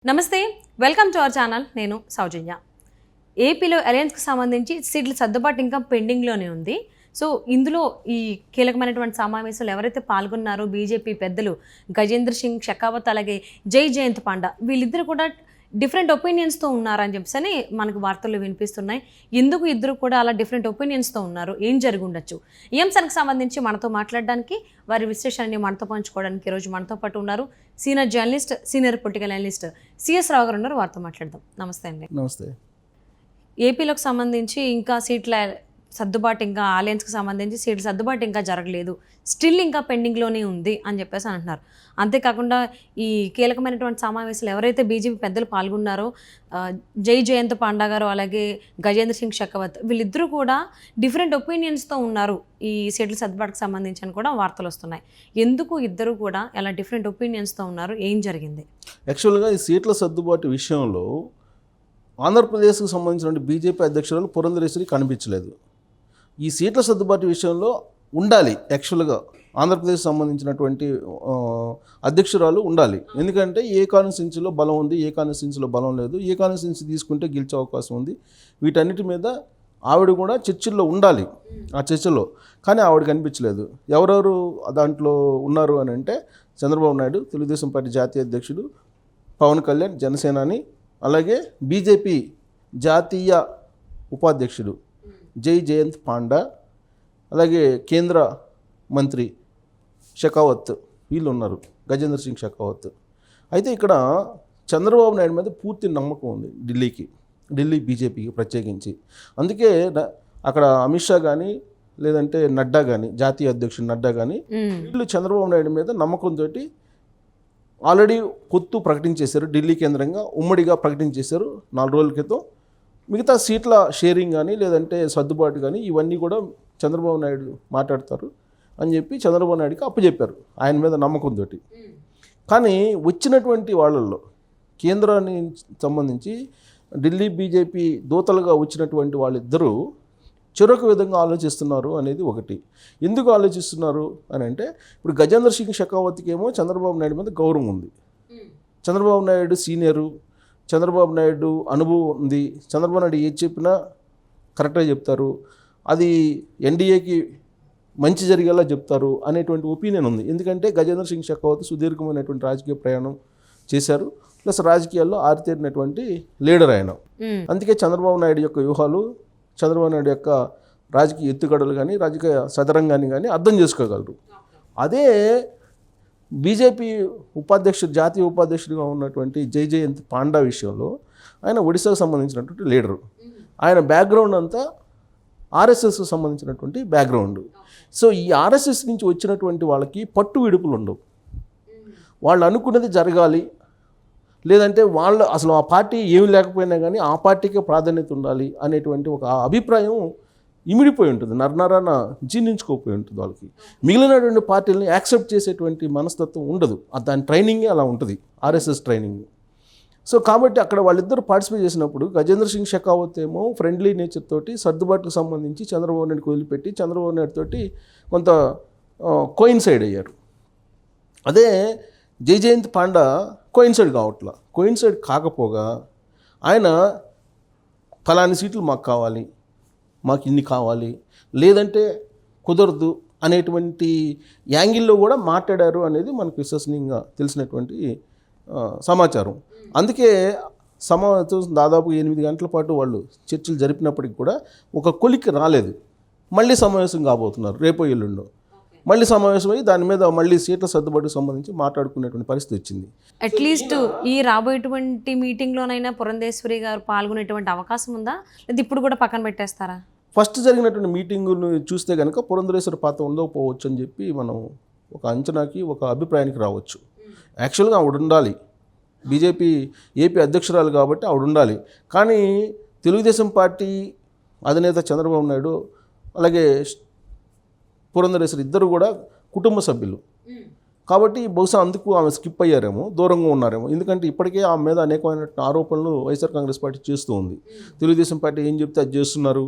నమస్తే, welcome to our channel. నేను సౌజన్య. ఏపీలో అలయన్స్కి సంబంధించి సీట్ల సర్దుబాటు ఇంకా పెండింగ్లోనే ఉంది. సో ఇందులో ఈ కీలకమైనటువంటి సమావేశంలో ఎవరైతే పాల్గొన్నారో బీజేపీ పెద్దలు గజేంద్ర సింగ్ షెకావత్ అలాగే జయంత్ పాండా వీళ్ళిద్దరు కూడా డిఫరెంట్ ఒపీనియన్స్తో ఉన్నారని చెప్పేసి మనకు వార్తల్లో వినిపిస్తున్నాయి. ఎందుకు ఇద్దరు కూడా అలా డిఫరెంట్ ఒపీనియన్స్తో ఉన్నారు, ఏం జరిగి ఉండొచ్చు, ఈ అంశానికి సంబంధించి మనతో మాట్లాడడానికి వారి విశ్లేషణని మనతో పంచుకోవడానికి ఈరోజు మనతో పాటు ఉన్నారు senior journalist, senior political analyst CS Rao garu ఉన్నారు. వారితో మాట్లాడదాం. నమస్తే అండి. నమస్తే. ఏపీలోకి సంబంధించి ఇంకా సీట్ల సర్దుబాటు, ఇంకా అలయన్స్కి సంబంధించి సీట్ల సర్దుబాటు ఇంకా జరగలేదు, స్టిల్ ఇంకా పెండింగ్లోనే ఉంది అని చెప్పేసి అంటున్నారు. అంతేకాకుండా ఈ కీలకమైనటువంటి సమావేశాలు ఎవరైతే బీజేపీ పెద్దలు పాల్గొన్నారో జయంత్ పాండా గారు అలాగే గజేంద్ర సింగ్ షెకావత్ వీళ్ళిద్దరూ కూడా డిఫరెంట్ ఒపీనియన్స్తో ఉన్నారు ఈ సీట్ల సర్దుబాటుకు సంబంధించి అని కూడా వార్తలు వస్తున్నాయి. ఎందుకు ఇద్దరు కూడా ఎలా డిఫరెంట్ ఒపీనియన్స్తో ఉన్నారు, ఏం జరిగింది? యాక్చువల్గా ఈ సీట్ల సర్దుబాటు విషయంలో ఆంధ్రప్రదేశ్కు సంబంధించిన బీజేపీ అధ్యక్షురాలు పురంధరేశ్వరి కనిపించలేదు. ఈ సీట్ల సర్దుబాటు విషయంలో ఉండాలి, యాక్చువల్గా ఆంధ్రప్రదేశ్ సంబంధించినటువంటి అధ్యక్షురాలు ఉండాలి. ఎందుకంటే ఏ కాన్స్టిట్యున్సీలో బలం ఉంది, ఏ కాన్స్టిట్యున్సీలో బలం లేదు, ఏ కాన్స్టిట్యున్సీ తీసుకుంటే గెలిచే అవకాశం ఉంది, వీటన్నిటి మీద ఆవిడ కూడా చర్చల్లో ఉండాలి. ఆ చర్చలో కానీ ఆవిడ కనిపించలేదు. ఎవరెవరు దాంట్లో ఉన్నారు అని అంటే చంద్రబాబు నాయుడు తెలుగుదేశం పార్టీ జాతీయ అధ్యక్షుడు, పవన్ కళ్యాణ్ జనసేనాని, అలాగే బీజేపీ జాతీయ ఉపాధ్యక్షుడు జయంత్ పాండా, అలాగే కేంద్ర మంత్రి షెకావత్, వీళ్ళు ఉన్నారు, గజేంద్ర సింగ్ షెకావత్. అయితే ఇక్కడ చంద్రబాబు నాయుడు మీద పూర్తి నమ్మకం ఉంది ఢిల్లీ బీజేపీకి ప్రత్యేకించి. అందుకే అక్కడ అమిత్ షా కానీ లేదంటే నడ్డా కానీ, జాతీయ అధ్యక్షుడు నడ్డా కానీ వీళ్ళు చంద్రబాబు నాయుడు మీద నమ్మకంతో ఆల్రెడీ పొత్తు ప్రకటించేశారు. ఢిల్లీ కేంద్రంగా ఉమ్మడిగా ప్రకటించేశారు 4 రోజుల క్రితం. మిగతా సీట్ల షేరింగ్ కానీ లేదంటే సర్దుబాటు కానీ ఇవన్నీ కూడా చంద్రబాబు నాయుడు మాట్లాడతారు అని చెప్పి చంద్రబాబు నాయుడుకి అప్పచెప్పారు ఆయన మీద నమ్మకంతో. కానీ వచ్చినటువంటి వాళ్ళల్లో కేంద్రానికి సంబంధించి ఢిల్లీ బీజేపీ దూతలుగా వచ్చినటువంటి వాళ్ళిద్దరూ చెరొక విధంగా ఆలోచిస్తున్నారు అనేది ఒకటి. ఎందుకు ఆలోచిస్తున్నారు అని అంటే, ఇప్పుడు గజేంద్ర సింగ్ షెకావత్కి ఏమో చంద్రబాబు నాయుడు మీద గౌరవం ఉంది. చంద్రబాబు నాయుడు సీనియరు, చంద్రబాబు నాయుడు అనుభవం ఉంది, చంద్రబాబు నాయుడు ఏది చెప్పినా కరెక్ట్గా చెప్తారు, అది ఎన్డీఏకి మంచి జరిగేలా చెప్తారు అనేటువంటి ఒపీనియన్ ఉంది. ఎందుకంటే గజేంద్ర సింగ్ షెకావత్ సుదీర్ఘమైనటువంటి రాజకీయ ప్రయాణం చేశారు, ప్లస్ రాజకీయాల్లో ఆరితేరినటువంటి లీడర్ ఆయన. అందుకే చంద్రబాబు నాయుడు యొక్క వ్యూహాలు, చంద్రబాబు నాయుడు యొక్క రాజకీయ ఎత్తుగడలు కానీ రాజకీయ సదరంగాన్ని కానీ అర్థం చేసుకోగలరు. అదే బీజేపీ ఉపాధ్యక్షుడు, జాతీయ ఉపాధ్యక్షుడిగా ఉన్నటువంటి జయంత్ పాండా విషయంలో ఆయన ఒడిశాకు సంబంధించినటువంటి లీడరు. ఆయన బ్యాక్గ్రౌండ్ అంతా ఆర్ఎస్ఎస్కు సంబంధించినటువంటి బ్యాక్గ్రౌండ్. సో ఈ ఆర్ఎస్ఎస్ నుంచి వచ్చినటువంటి వాళ్ళకి పట్టు విడుపులు ఉండవు. వాళ్ళు అనుకున్నది జరగాలి, లేదంటే వాళ్ళు అసలు ఆ పార్టీ ఏమి లేకపోయినా కానీ ఆ పార్టీకే ప్రాధాన్యత ఉండాలి అనేటువంటి ఒక అభిప్రాయం ఇమిడిపోయి ఉంటుంది, నరనరాన జీర్ణించుకోపోయి ఉంటుంది వాళ్ళకి. మిగిలినటువంటి పార్టీలని యాక్సెప్ట్ చేసేటువంటి మనస్తత్వం ఉండదు. దాని ట్రైనింగే అలా ఉంటుంది, ఆర్ఎస్ఎస్ ట్రైనింగ్. సో కాబట్టి అక్కడ వాళ్ళిద్దరు పార్టిసిపేట్ చేసినప్పుడు గజేంద్ర సింగ్ షెకావత్ ఏమో ఫ్రెండ్లీ నేచర్ తోటి సర్దుబాటుకు సంబంధించి చంద్రబాబు నాయుడుకి వదిలిపెట్టి చంద్రబాబు నాయుడు తోటి కొంత కోయిన్సైడ్ అయ్యారు. అదే జయంత్ పాండా కోయిన్సైడ్ కావట్లా. కోయిన్సైడ్ కాకపోగా ఆయన ఫలాని సీట్లు మాకు కావాలి, మాకు ఇన్ని కావాలి, లేదంటే కుదరదు అనేటువంటి యాంగిల్లో కూడా మాట్లాడారు అనేది మనకు విశ్వసనీయంగా తెలిసినటువంటి సమాచారం. అందుకే సమావేశం దాదాపు 8 గంటల పాటు వాళ్ళు చర్చలు జరిపినప్పటికి కూడా ఒక కొలిక్కి రాలేదు. మళ్ళీ సమావేశం కాబోతున్నారు రేపో ఎల్లుండో. మళ్ళీ సమావేశం అయ్యి దాని మీద మళ్ళీ సీట్ల సర్దుబాటుకు సంబంధించి మాట్లాడుకునేటువంటి పరిస్థితి వచ్చింది. అట్లీస్ట్ ఈ రాబోయేటువంటి మీటింగ్లోనైనా పురంధేశ్వరి గారు పాల్గొనేటువంటి అవకాశం ఉందా, లేదా ఇప్పుడు కూడా పక్కన పెట్టేస్తారా? ఫస్ట్ జరిగినటువంటి మీటింగును చూస్తే కనుక పురంధరేశ్వరి పాత్ర ఉండకపోవచ్చు అని చెప్పి మనం ఒక అంచనాకి, ఒక అభిప్రాయానికి రావచ్చు. యాక్చువల్గా ఆవిడ ఉండాలి, ఏపీ అధ్యక్షురాలు కాబట్టి ఆవిడ ఉండాలి. కానీ తెలుగుదేశం పార్టీ అధినేత చంద్రబాబు నాయుడు అలాగే పురంధరేశ్వరి ఇద్దరు కూడా కుటుంబ సభ్యులు కాబట్టి బహుశా అందుకు ఆమె స్కిప్ అయ్యారేమో, దూరంగా ఉన్నారేమో. ఎందుకంటే ఇప్పటికే ఆమె మీద అనేకమైన ఆరోపణలు వైఎస్ఆర్ కాంగ్రెస్ పార్టీ చేస్తూ ఉంది. తెలుగుదేశం పార్టీ ఏం చెప్తే అది చేస్తున్నారు,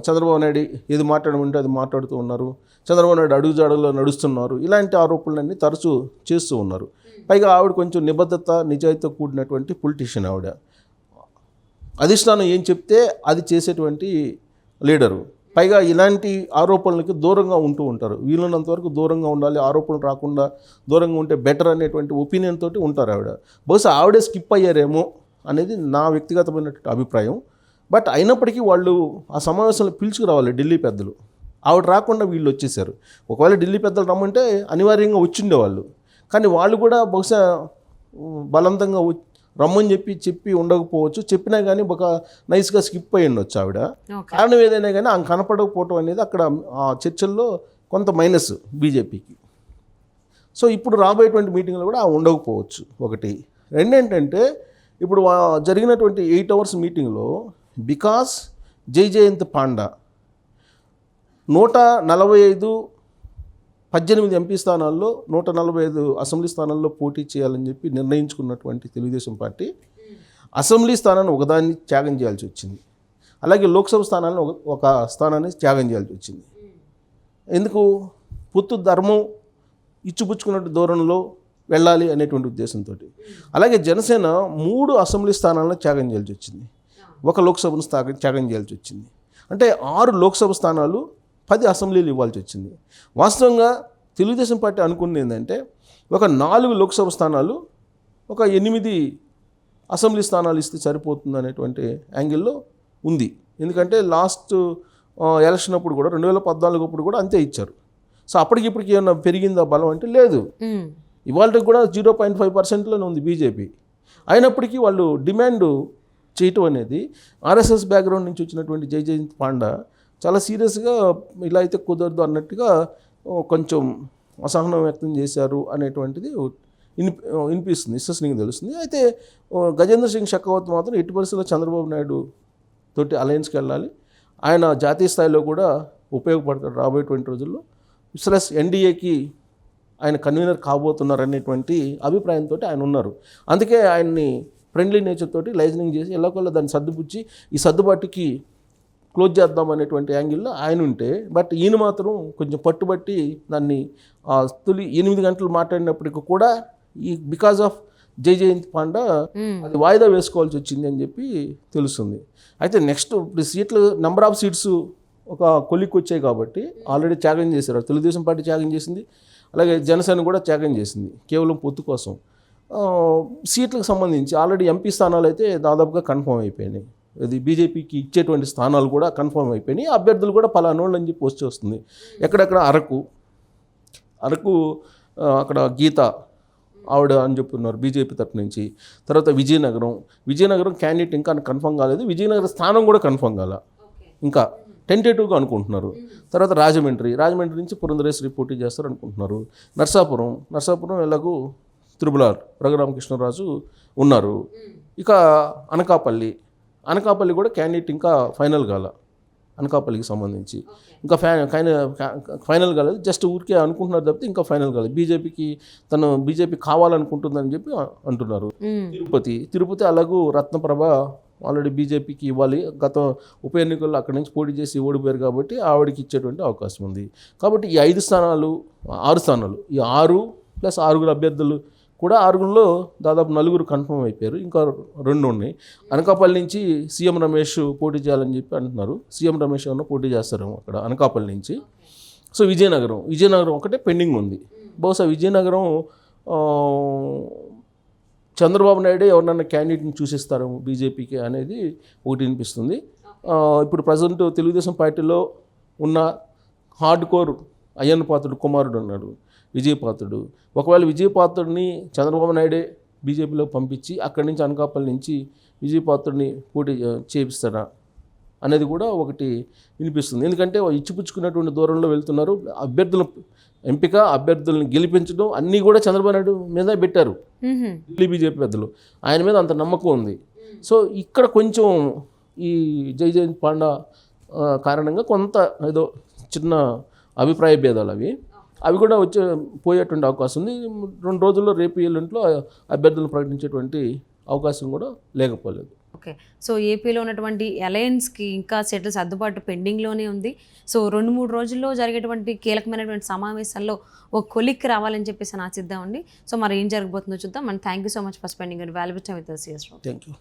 చంద్రబాబు నాయుడు ఏది మాట్లాడమంటే అది మాట్లాడుతూ ఉన్నారు, చంద్రబాబు నాయుడు అడుగుజాడల్లో నడుస్తున్నారు, ఇలాంటి ఆరోపణలన్నీ తరచూ చేస్తూ ఉన్నారు. పైగా ఆవిడ కొంచెం నిబద్ధత నిజాయితీతో కూడినటువంటి పొలిటీషియన్. ఆవిడ అధిష్టానం ఏం చెప్తే అది చేసేటువంటి లీడరు. పైగా ఇలాంటి ఆరోపణలకి దూరంగా ఉంటూ ఉంటారు. వీలున్నంత వరకు దూరంగా ఉండాలి, ఆరోపణలు రాకుండా దూరంగా ఉంటే బెటర్ అనేటువంటి ఒపీనియన్ తోటి ఉంటారు ఆవిడ. బహుశా ఆవిడే స్కిప్ అయ్యారేమో అనేది నా వ్యక్తిగతమైనటువంటి అభిప్రాయం. బట్ అయినప్పటికీ వాళ్ళు ఆ సమావేశంలో పిలుచుకురావాలి ఢిల్లీ పెద్దలు. ఆవిడ రాకుండా వీళ్ళు వచ్చేసారు. ఒకవేళ ఢిల్లీ పెద్దలు రమ్మంటే అనివార్యంగా వచ్చిండేవాళ్ళు. కానీ వాళ్ళు కూడా బహుశా బలవంతంగా రమ్మని చెప్పి ఉండకపోవచ్చు. చెప్పినా కానీ ఒక నైస్గా స్కిప్ అయ్యి ఉండొచ్చు ఆవిడ. కారణం ఏదైనా కానీ ఆమె కనపడకపోవటం అనేది అక్కడ ఆ చర్చల్లో కొంత మైనస్ బీజేపీకి. సో ఇప్పుడు రాబోయేటువంటి మీటింగ్లో కూడా ఉండకపోవచ్చు. ఒకటి. రెండేంటంటే ఇప్పుడు జరిగినటువంటి 8 hours మీటింగ్లో బికాస్ జైజయంత్ పాండా 145 18 ఎంపీ స్థానాల్లో 145 అసెంబ్లీ స్థానాల్లో పోటీ చేయాలని చెప్పి నిర్ణయించుకున్నటువంటి తెలుగుదేశం పార్టీ అసెంబ్లీ స్థానాన్ని ఒకదాన్ని త్యాగం చేయాల్సి వచ్చింది. అలాగే లోక్సభ స్థానాన్ని ఒక స్థానాన్ని త్యాగం చేయాల్సి వచ్చింది. ఎందుకు? పొత్తు ధర్మం ఇచ్చిపుచ్చుకున్నట్టు దూరంలో వెళ్ళాలి అనేటువంటి ఉద్దేశంతో. అలాగే జనసేన 3 అసెంబ్లీ స్థానాలను త్యాగం చేయాల్సి వచ్చింది, 1 లోక్సభను త్యాగం చేయాల్సి వచ్చింది. అంటే 6 లోక్సభ స్థానాలు, 10 అసెంబ్లీలు ఇవ్వాల్సి వచ్చింది. వాస్తవంగా తెలుగుదేశం పార్టీ అనుకుంది ఏంటంటే ఒక 4 లోక్సభ స్థానాలు, ఒక 8 అసెంబ్లీ స్థానాలు ఇస్తే సరిపోతుంది అనేటువంటి యాంగిల్లో ఉంది. ఎందుకంటే లాస్ట్ ఎలక్షన్ అప్పుడు కూడా 2014 అప్పుడు కూడా అంతే ఇచ్చారు. సో అప్పటికిప్పటికి ఏమన్నా పెరిగిందా బలం అంటే లేదు. ఇవాళకి కూడా 0.5%లోనే ఉంది బీజేపీ. అయినప్పటికీ వాళ్ళు డిమాండ్ చేయటం అనేది ఆర్ఎస్ఎస్ బ్యాక్గ్రౌండ్ నుంచి వచ్చినటువంటి జైజయంత్ పాండా చాలా సీరియస్గా ఇలా అయితే కుదరదు అన్నట్టుగా కొంచెం అసహనం వ్యక్తం చేశారు అనేటువంటిది వినిపిస్తుంది, విశ్వసనీయంగా తెలుస్తుంది. అయితే గజేంద్ర సింగ్ షెకావత్ మాత్రం ఎట్టి పరిస్థితుల్లో చంద్రబాబు నాయుడు తోటి అలయన్స్కి వెళ్ళాలి, ఆయన జాతీయ స్థాయిలో కూడా ఉపయోగపడతాడు రాబోయేటువంటి రోజుల్లో, ప్లస్ ఎన్డీఏకి ఆయన కన్వీనర్ కాబోతున్నారు అనేటువంటి అభిప్రాయంతో ఆయన ఉన్నారు. అందుకే ఆయన్ని ఫ్రెండ్లీ నేచర్ తోటి లైజనింగ్ చేసి ఎల్లకొల్ల దాన్ని సర్దుపుచ్చి ఈ సర్దుబాటుకి క్లోజ్ చేద్దాం అనేటువంటి యాంగిల్లో ఆయన ఉంటే, బట్ ఈయన మాత్రం కొంచెం పట్టుబట్టి దాన్ని తొలి 8 గంటలు మాట్లాడినప్పటికీ కూడా బికాజ్ ఆఫ్ జైజయంత్ పాండా అది వాయిదా వేసుకోవాల్సి వచ్చింది అని చెప్పి తెలుస్తుంది. అయితే నెక్స్ట్ ఇప్పుడు సీట్లు నెంబర్ ఆఫ్ సీట్స్ ఒక కొలిక్కి వచ్చాయి కాబట్టి ఆల్రెడీ త్యాగం చేశారు. తెలుగుదేశం పార్టీ త్యాగం చేసింది, అలాగే జనసేన కూడా త్యాగం చేసింది కేవలం పొత్తు కోసం. సీట్లకు సంబంధించి ఆల్రెడీ ఎంపీ స్థానాలు అయితే దాదాపుగా కన్ఫర్మ్ అయిపోయినాయి. అది బీజేపీకి ఇచ్చేటువంటి స్థానాలు కూడా కన్ఫర్మ్ అయిపోయినాయి. అభ్యర్థులు కూడా పలానోళ్ళు అని చెప్పి వచ్చి వస్తుంది. ఎక్కడెక్కడ అరకు అక్కడ గీత ఆవిడ అని చెప్తున్నారు బీజేపీ తరఫు నుంచి. తర్వాత విజయనగరం క్యాండిడేట్ ఇంకా కన్ఫర్మ్ కాలేదు. విజయనగరం స్థానం కూడా కన్ఫర్మ్ కాల, ఇంకా టెంటేటివ్గా అనుకుంటున్నారు. తర్వాత రాజమండ్రి నుంచి పురంధరేశ్వరి పోటీ చేస్తారు అనుకుంటున్నారు. నర్సాపురం ఎలాగూ త్రిబులార్ రఘురామకృష్ణరాజు ఉన్నారు. ఇక అనకాపల్లి కూడా క్యాండిడేట్ ఇంకా ఫైనల్ కాల. అనకాపల్లికి సంబంధించి ఇంకా ఫైనల్ కాలేదు, జస్ట్ ఊరికే అనుకుంటున్నారు తప్పితే ఇంకా ఫైనల్ కాలేదు. బీజేపీ కావాలనుకుంటుందని చెప్పి అంటున్నారు. తిరుపతి అలాగూ రత్నప్రభ ఆల్రెడీ బీజేపీకి ఇవ్వాలి, గత ఉప ఎన్నికల్లో అక్కడి నుంచి పోటీ చేసి ఓడిపోయారు కాబట్టి ఆవిడకి ఇచ్చేటువంటి అవకాశం ఉంది. కాబట్టి ఈ 6 స్థానాలు ఈ 6 ప్లస్ 6 అభ్యర్థులు కూడా 6లో దాదాపు 4 కన్ఫర్మ్ అయిపోయారు, ఇంకా 2 ఉన్నాయి. అనకాపల్లి నుంచి సీఎం రమేష్ పోటీ చేయాలని చెప్పి అంటున్నారు. సీఎం రమేష్ ఏమన్నా పోటీ చేస్తారేమో అక్కడ అనకాపల్లి నుంచి. సో విజయనగరం ఒకటే పెండింగ్ ఉంది. బహుశా విజయనగరం చంద్రబాబు నాయుడు ఎవరినన్నా క్యాండిడేట్ని చూసిస్తారేమో బీజేపీకి అనేది ఒకటి వినిపిస్తుంది. ఇప్పుడు ప్రజెంట్ తెలుగుదేశం పార్టీలో ఉన్న హార్డ్ కోర్ అయ్యన్న పాత్రుడు కుమారుడు ఉన్నాడు, విజయపాత్రుడు. ఒకవేళ విజయపాత్రుడిని చంద్రబాబు నాయుడే బీజేపీలో పంపించి అక్కడి నుంచి అనకాపల్లి నుంచి విజయపాత్రుడిని పోటీ చేపిస్తారా అనేది కూడా ఒకటి వినిపిస్తుంది. ఎందుకంటే ఇచ్చిపుచ్చుకున్నటువంటి దూరంలో వెళ్తున్నారు. అభ్యర్థులను గెలిపించడం అన్నీ కూడా చంద్రబాబు నాయుడు మీద పెట్టారు ఢిల్లీ బీజేపీ పెద్దలు. ఆయన మీద అంత నమ్మకం ఉంది. సో ఇక్కడ కొంచెం ఈ జైజయంత్ పాండా కారణంగా కొంత ఏదో చిన్న అభిప్రాయ భేదాలు అవి కూడా పోయేటువంటి అవకాశం ఉంది. 2 రోజుల్లో రేపు ఎల్లుంట్లో అభ్యర్థులను ప్రకటించేటువంటి అవకాశం కూడా లేకపోలేదు. ఓకే. సో ఏపీలో ఉన్నటువంటి అలయన్స్కి ఇంకా సెటిల్ సర్దుబాటు పెండింగ్లోనే ఉంది. సో 2-3 రోజుల్లో జరిగేటువంటి కీలకమైనటువంటి సమావేశాల్లో ఒక కొలిక్కి రావాలని చెప్పేసి ఆశిద్దామండి. సో మరి ఏం జరగబోతుందో చూద్దాం. And thank you so much for spending your valuable time with us. Thank you.